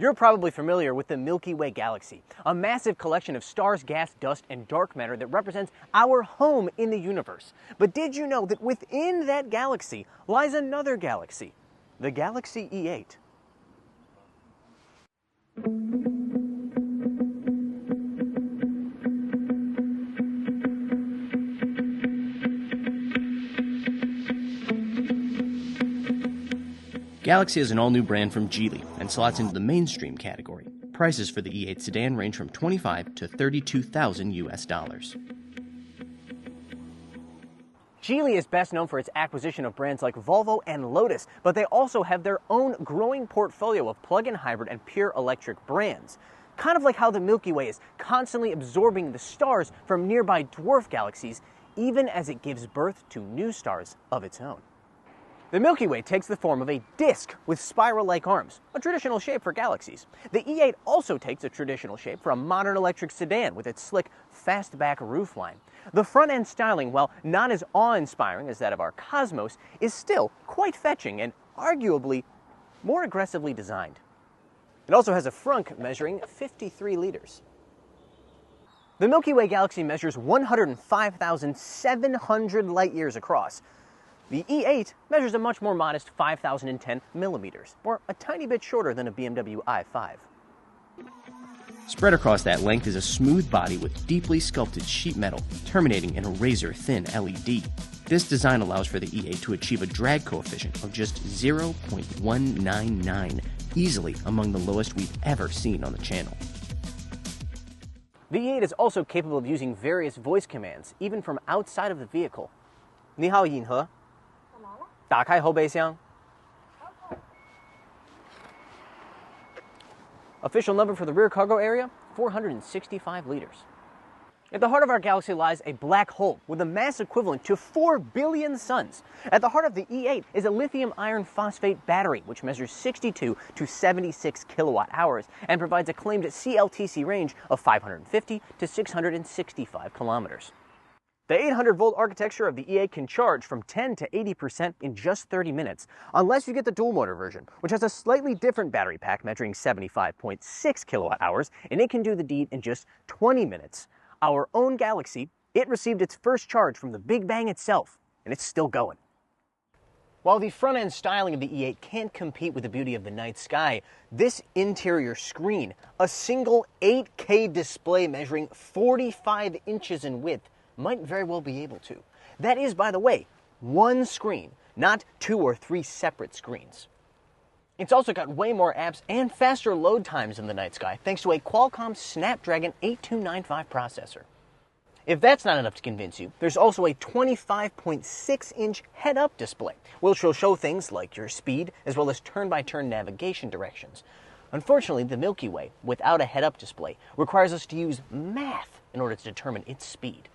You're probably familiar with the Milky Way galaxy, a massive collection of stars, gas, dust, and dark matter that represents our home in the universe. But did you know that within that galaxy lies another galaxy, the galaxy E8? Galaxy is an all-new brand from Geely and slots into the mainstream category. Prices for the E8 sedan range from $25,000 to $32,000 US. Geely is best known for its acquisition of brands like Volvo and Lotus, but they also have their own growing portfolio of plug-in hybrid and pure electric brands. Kind of like how the Milky Way is constantly absorbing the stars from nearby dwarf galaxies, even as it gives birth to new stars of its own. The Milky Way takes the form of a disk with spiral-like arms, a traditional shape for galaxies. The E8 also takes a traditional shape for a modern electric sedan with its slick, fastback roofline. The front-end styling, while not as awe-inspiring as that of our Cosmos, is still quite fetching and arguably more aggressively designed. It also has a frunk measuring 53 liters. The Milky Way galaxy measures 105,700 light-years across. The E8 measures a much more modest 5,010 millimeters, or a tiny bit shorter than a BMW i5. Spread across that length is a smooth body with deeply sculpted sheet metal, terminating in a razor-thin LED. This design allows for the E8 to achieve a drag coefficient of just 0.199, easily among the lowest we've ever seen on the channel. The E8 is also capable of using various voice commands, even from outside of the vehicle. 你好，银河。打开后备箱。Official number for the rear cargo area, 465 liters. At the heart of our galaxy lies a black hole with a mass equivalent to 4 billion suns. At the heart of the E8 is a lithium iron phosphate battery, which measures 62 to 76 kilowatt hours and provides a claimed CLTC range of 550 to 665 kilometers. The 800-volt architecture of the E8 can charge from 10 to 80% in just 30 minutes, unless you get the dual-motor version, which has a slightly different battery pack measuring 75.6 kilowatt-hours, and it can do the deed in just 20 minutes. Our own Galaxy, it received its first charge from the Big Bang itself, and it's still going. While the front-end styling of the E8 can't compete with the beauty of the night sky, this interior screen, a single 8K display measuring 45 inches in width, might very well be able to. That is, by the way, one screen, not 2 or 3 separate screens. It's also got way more apps and faster load times in the night sky, thanks to a Qualcomm Snapdragon 8295 processor. If that's not enough to convince you, there's also a 25.6-inch head-up display, which will show things like your speed, as well as turn-by-turn navigation directions. Unfortunately, the Milky Way, without a head-up display, requires us to use math in order to determine its speed.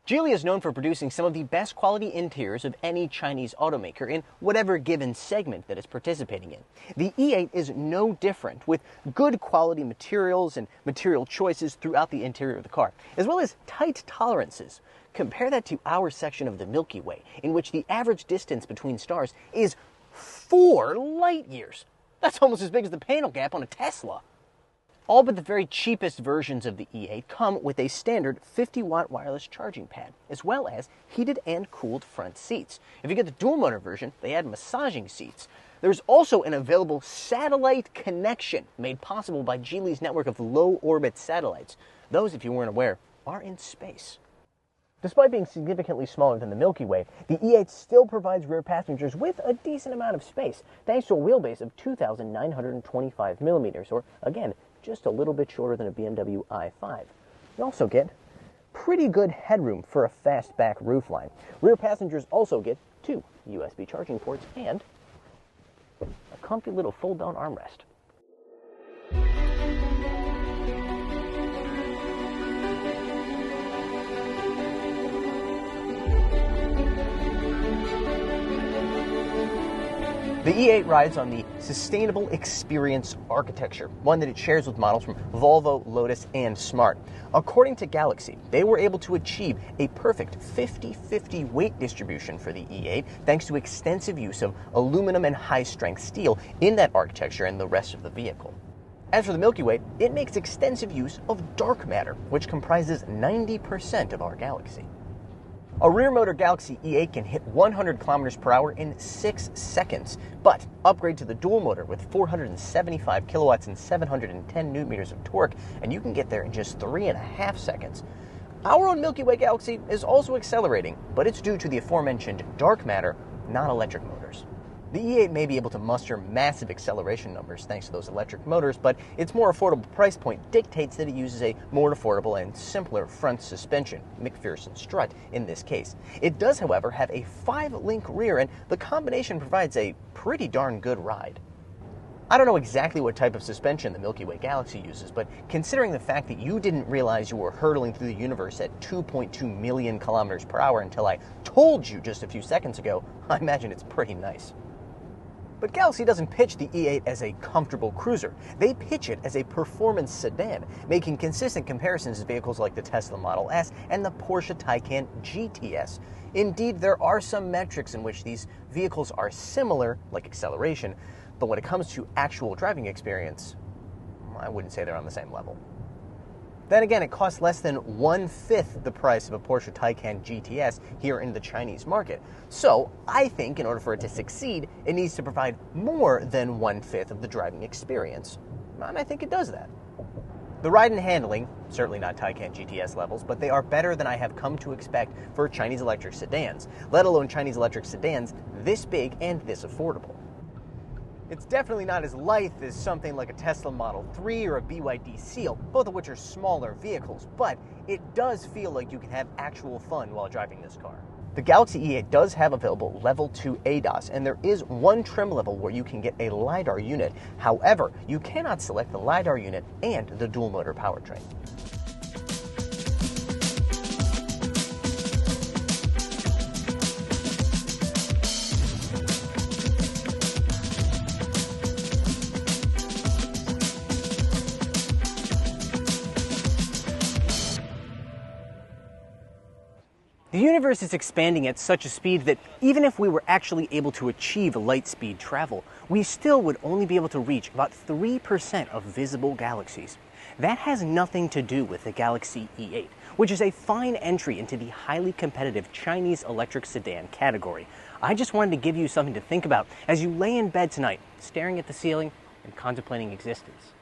Geely is known for producing some of the best quality interiors of any Chinese automaker in whatever given segment that it's participating in. The E8 is no different, with good quality materials and material choices throughout the interior of the car, as well as tight tolerances. Compare that to our section of the Milky Way, in which the average distance between stars is 4 light years. That's almost as big as the panel gap on a Tesla. All but the very cheapest versions of the E8 come with a standard 50-watt wireless charging pad, as well as heated and cooled front seats. If you get the dual-motor version, they add massaging seats. There's also an available satellite connection made possible by Geely's network of low-orbit satellites. Those, if you weren't aware, are in space. Despite being significantly smaller than the Milky Way, the E8 still provides rear passengers with a decent amount of space, thanks to a wheelbase of 2,925 millimeters, or, again, just a little bit shorter than a BMW i5. You also get pretty good headroom for a fastback roofline. Rear passengers also get 2 USB charging ports and a comfy little fold-down armrest. The E8 rides on the Sustainable Experience architecture, one that it shares with models from Volvo, Lotus, and Smart. According to Galaxy, they were able to achieve a perfect 50-50 weight distribution for the E8 thanks to extensive use of aluminum and high-strength steel in that architecture and the rest of the vehicle. As for the Milky Way, it makes extensive use of dark matter, which comprises 90% of our galaxy. A rear-motor Galaxy E8 can hit 100 kilometers per hour in 6 seconds, but upgrade to the dual motor with 475 kilowatts and 710 newton-meters of torque, and you can get there in just 3.5 seconds. Our own Milky Way galaxy is also accelerating, but it's due to the aforementioned dark matter, not electric motors. The E8 may be able to muster massive acceleration numbers thanks to those electric motors, but its more affordable price point dictates that it uses a more affordable and simpler front suspension, McPherson strut in this case. It does, however, have a 5-link rear, and the combination provides a pretty darn good ride. I don't know exactly what type of suspension the Milky Way galaxy uses, but considering the fact that you didn't realize you were hurtling through the universe at 2.2 million kilometers per hour until I told you just a few seconds ago, I imagine it's pretty nice. But Galaxy doesn't pitch the E8 as a comfortable cruiser. They pitch it as a performance sedan, making consistent comparisons to vehicles like the Tesla Model S and the Porsche Taycan GTS. Indeed, there are some metrics in which these vehicles are similar, like acceleration, but when it comes to actual driving experience, I wouldn't say they're on the same level. Then again, it costs less than 1/5 the price of a Porsche Taycan GTS here in the Chinese market. So I think in order for it to succeed, it needs to provide more than 1/5 of the driving experience. And I think it does that. The ride and handling, certainly not Taycan GTS levels, but they are better than I have come to expect for Chinese electric sedans, let alone Chinese electric sedans this big and this affordable. It's definitely not as lithe as something like a Tesla Model 3 or a BYD Seal, both of which are smaller vehicles, but it does feel like you can have actual fun while driving this car. The Galaxy E8 does have available Level 2 ADAS, and there is one trim level where you can get a LiDAR unit. However, you cannot select the LiDAR unit and the dual-motor powertrain. The universe is expanding at such a speed that even if we were actually able to achieve light speed travel, we still would only be able to reach about 3% of visible galaxies. That has nothing to do with the Galaxy E8, which is a fine entry into the highly competitive Chinese electric sedan category. I just wanted to give you something to think about as you lay in bed tonight, staring at the ceiling and contemplating existence.